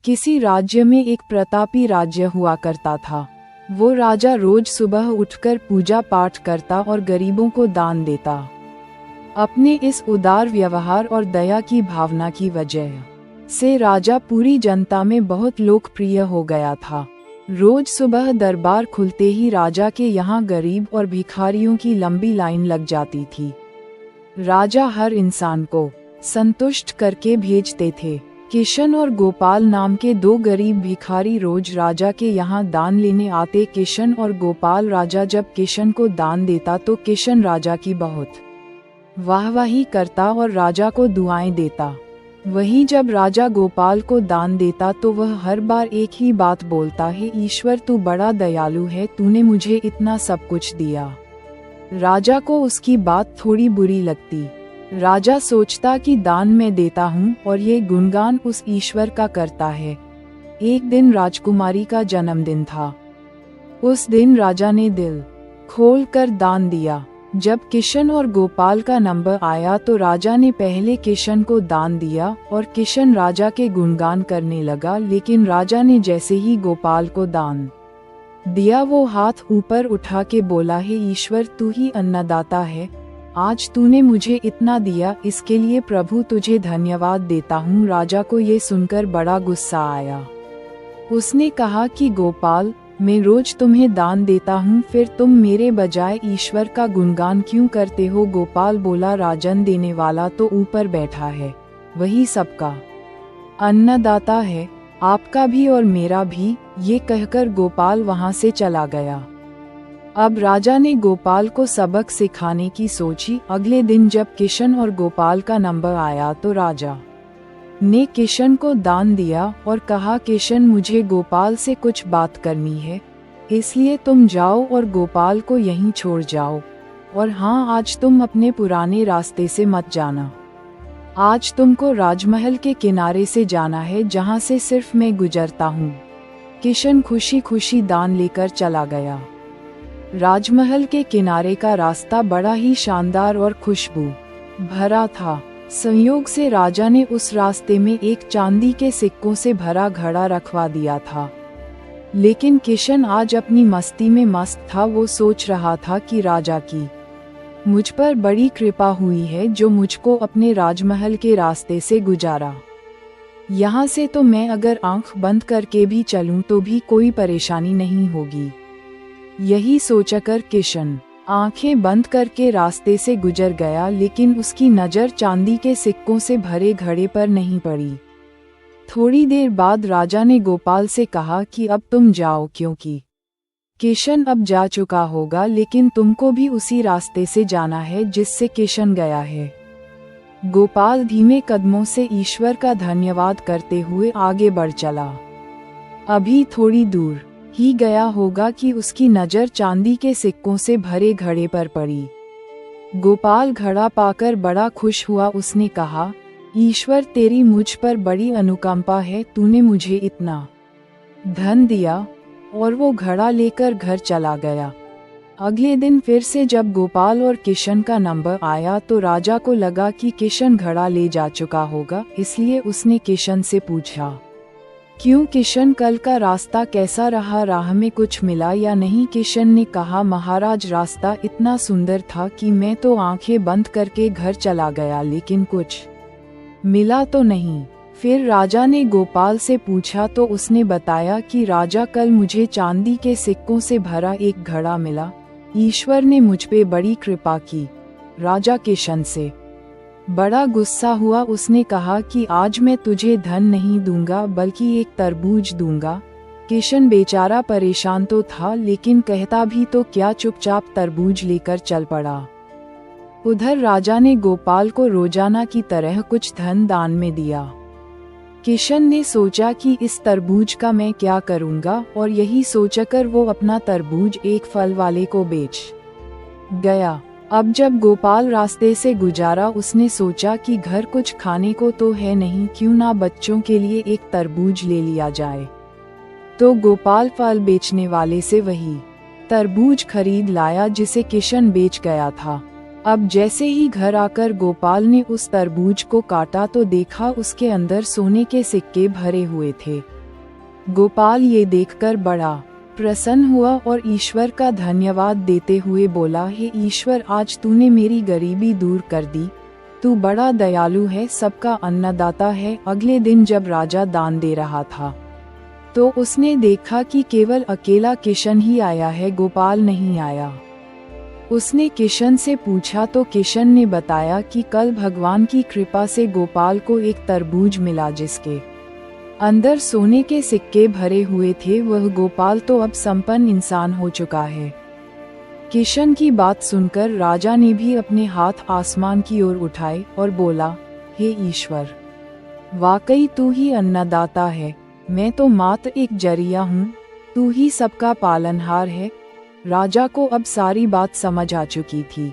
किसी राज्य में एक प्रतापी राज्य हुआ करता था। वो राजा रोज सुबह उठकर पूजा पाठ करता और गरीबों को दान देता। अपने इस उदार व्यवहार और दया की भावना की वजह से राजा पूरी जनता में बहुत लोकप्रिय हो गया था। रोज सुबह दरबार खुलते ही राजा के यहाँ गरीब और भिखारियों की लंबी लाइन लग जाती थी। राजा हर इंसान को संतुष्ट करके भेजते थे। किशन और गोपाल नाम के दो गरीब भिखारी रोज राजा के यहाँ दान लेने आते। किशन और गोपाल, राजा जब किशन को दान देता तो किशन राजा की बहुत वाहवाही करता और राजा को दुआएं देता। वहीं जब राजा गोपाल को दान देता तो वह हर बार एक ही बात बोलता है, ईश्वर तू बड़ा दयालु है, तूने मुझे इतना सब कुछ दिया। राजा को उसकी बात थोड़ी बुरी लगती। राजा सोचता कि दान मैं देता हूँ और ये गुणगान उस ईश्वर का करता है। एक दिन राजकुमारी का जन्मदिन था। उस दिन राजा ने दिल खोल कर दान दिया। जब किशन और गोपाल का नंबर आया तो राजा ने पहले किशन को दान दिया और किशन राजा के गुणगान करने लगा। लेकिन राजा ने जैसे ही गोपाल को दान दिया वो हाथ ऊपर उठा के बोला, हे ईश्वर तू ही अन्नदाता है, आज तूने मुझे इतना दिया, इसके लिए प्रभु तुझे धन्यवाद देता हूँ। राजा को ये सुनकर बड़ा गुस्सा आया। उसने कहा कि गोपाल, मैं रोज तुम्हें दान देता हूँ, फिर तुम मेरे बजाय ईश्वर का गुणगान क्यों करते हो? गोपाल बोला, राजन देने वाला तो ऊपर बैठा है, वही सबका अन्नदाता है, आपका भी और मेरा भी। ये कहकर गोपाल वहाँ से चला गया। अब राजा ने गोपाल को सबक सिखाने की सोची। अगले दिन जब किशन और गोपाल का नंबर आया तो राजा ने किशन को दान दिया और कहा, किशन मुझे गोपाल से कुछ बात करनी है, इसलिए तुम जाओ और गोपाल को यहीं छोड़ जाओ। और हाँ, आज तुम अपने पुराने रास्ते से मत जाना। आज तुमको राजमहल के किनारे से जाना है, जहाँ से सिर्फ मैं गुजरता हूँ। किशन खुशी खुशी दान लेकर चला गया। राजमहल के किनारे का रास्ता बड़ा ही शानदार और खुशबू भरा था। संयोग से राजा ने उस रास्ते में एक चांदी के सिक्कों से भरा घड़ा रखवा दिया था। लेकिन किशन आज अपनी मस्ती में मस्त था। वो सोच रहा था कि राजा की मुझ पर बड़ी कृपा हुई है जो मुझको अपने राजमहल के रास्ते से गुजारा। यहाँ से तो मैं अगर आंख बंद करके भी चलूं तो भी कोई परेशानी नहीं होगी। यही सोचकर किशन आंखें बंद करके रास्ते से गुजर गया। लेकिन उसकी नज़र चांदी के सिक्कों से भरे घड़े पर नहीं पड़ी। थोड़ी देर बाद राजा ने गोपाल से कहा कि अब तुम जाओ, क्योंकि किशन अब जा चुका होगा, लेकिन तुमको भी उसी रास्ते से जाना है जिससे किशन गया है। गोपाल धीमे कदमों से ईश्वर का धन्यवाद करते हुए आगे बढ़ चला। अभी थोड़ी दूर ही गया होगा कि उसकी नज़र चांदी के सिक्कों से भरे घड़े पर पड़ी। गोपाल घड़ा पाकर बड़ा खुश हुआ। उसने कहा, ईश्वर तेरी मुझ पर बड़ी अनुकंपा है, तूने मुझे इतना धन दिया। और वो घड़ा लेकर घर चला गया। अगले दिन फिर से जब गोपाल और किशन का नंबर आया तो राजा को लगा कि किशन घड़ा ले जा चुका होगा, इसलिए उसने किशन से पूछा, क्यों किशन, कल का रास्ता कैसा रहा, राह में कुछ मिला या नहीं? किशन ने कहा, महाराज रास्ता इतना सुंदर था कि मैं तो आंखें बंद करके घर चला गया, लेकिन कुछ मिला तो नहीं। फिर राजा ने गोपाल से पूछा तो उसने बताया कि राजा, कल मुझे चांदी के सिक्कों से भरा एक घड़ा मिला, ईश्वर ने मुझ पे बड़ी कृपा की। राजा किशन से बड़ा गुस्सा हुआ। उसने कहा कि आज मैं तुझे धन नहीं दूंगा बल्कि एक तरबूज दूंगा। किशन बेचारा परेशान तो था, लेकिन कहता भी तो क्या, चुपचाप तरबूज लेकर चल पड़ा। उधर राजा ने गोपाल को रोजाना की तरह कुछ धन दान में दिया। किशन ने सोचा कि इस तरबूज का मैं क्या करूंगा, और यही सोचकर वो अपना तरबूज एक फल वाले को बेच गया। अब जब गोपाल रास्ते से गुजारा उसने सोचा कि घर कुछ खाने को तो है नहीं, क्यों ना बच्चों के लिए एक तरबूज ले लिया जाए। तो गोपाल फल बेचने वाले से वही तरबूज खरीद लाया जिसे किशन बेच गया था। अब जैसे ही घर आकर गोपाल ने उस तरबूज को काटा तो देखा उसके अंदर सोने के सिक्के भरे हुए थे। गोपाल ये देखकर बड़ा प्रसन्न हुआ और ईश्वर का धन्यवाद देते हुए बोला, हे ईश्वर, आज तूने मेरी गरीबी दूर कर दी। तू बड़ा दयालु है, सबका अन्नदाता है। अगले दिन जब राजा दान दे रहा था तो उसने देखा कि केवल अकेला किशन ही आया है, गोपाल नहीं आया। उसने किशन से पूछा तो किशन ने बताया कि कल भगवान की कृपा से गोपाल को एक तरबूज मिला जिसके अंदर सोने के सिक्के भरे हुए थे। वह गोपाल तो अब संपन्न इंसान हो चुका है। किशन की बात सुनकर राजा ने भी अपने हाथ आसमान की ओर उठाए और बोला, हे ईश्वर, वाकई तू ही अन्नदाता है, मैं तो मात्र एक जरिया हूँ, तू ही सबका पालनहार है। राजा को अब सारी बात समझ आ चुकी थी।